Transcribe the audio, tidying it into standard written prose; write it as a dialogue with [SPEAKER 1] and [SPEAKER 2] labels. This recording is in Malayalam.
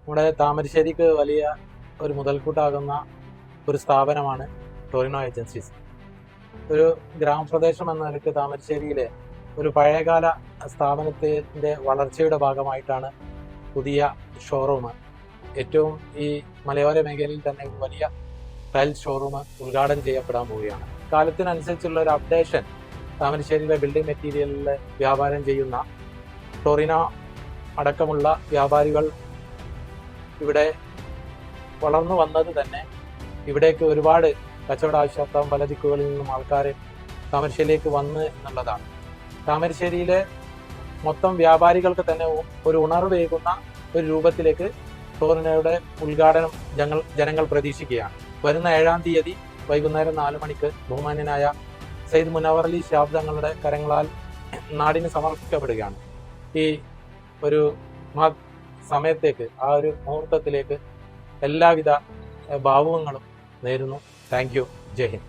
[SPEAKER 1] നമ്മുടെ താമരശ്ശേരിക്ക് വലിയ ഒരു മുതൽക്കൂട്ടാകുന്ന ഒരു സ്ഥാപനമാണ് ടോറിനോ ഏജൻസീസ്. ഒരു ഗ്രാമപ്രദേശം എന്ന നിലയ്ക്ക് താമരശ്ശേരിയിലെ ഒരു പഴയകാല സ്ഥാപനത്തിൻ്റെ വളർച്ചയുടെ ഭാഗമായിട്ടാണ് പുതിയ ഷോറൂം, ഏറ്റവും ഈ മലയോര മേഖലയിൽ തന്നെ വലിയ ടൈൽ ഷോറൂം ഉദ്ഘാടനം ചെയ്യപ്പെടാൻ പോവുകയാണ്. കാലത്തിനനുസരിച്ചുള്ള ഒരു അപ്ഡേഷൻ താമരശ്ശേരിയിലെ ബിൽഡിംഗ് മെറ്റീരിയലിൽ വ്യാപാരം ചെയ്യുന്ന ടോറിനോ അടക്കമുള്ള വ്യാപാരികൾ ഇവിടെ വളർന്നു വന്നത് തന്നെ ഇവിടേക്ക് ഒരുപാട് കച്ചവട ആവശ്യാർത്ഥം പല ദിക്കുകളിൽ നിന്നും ആൾക്കാർ താമരശ്ശേരിയിലേക്ക് വന്ന് എന്നുള്ളതാണ്. താമരശ്ശേരിയിലെ മൊത്തം വ്യാപാരികൾക്ക് തന്നെ ഒരു ഉണർവേകുന്ന ഒരു രൂപത്തിലേക്ക് ടോറിനോയുടെ ഉദ്ഘാടനം ജനങ്ങൾ പ്രതീക്ഷിക്കുകയാണ്. വരുന്ന 7-ാം തീയതി വൈകുന്നേരം 4 മണിക്ക് ബഹുമാന്യനായ സയ്യിദ് മുനവർ അലി ശിഹാബ് തങ്ങളുടെ കരങ്ങളാൽ നാടിന് സമർപ്പിക്കപ്പെടുകയാണ്. ഈ ഒരു സമയത്തേക്ക്, ആ ഒരു മുഹൂർത്തത്തിലേക്ക് എല്ലാവിധ ഭാവുകങ്ങളും നേരുന്നു. Thank you. ജയ് ഹിന്ദ്.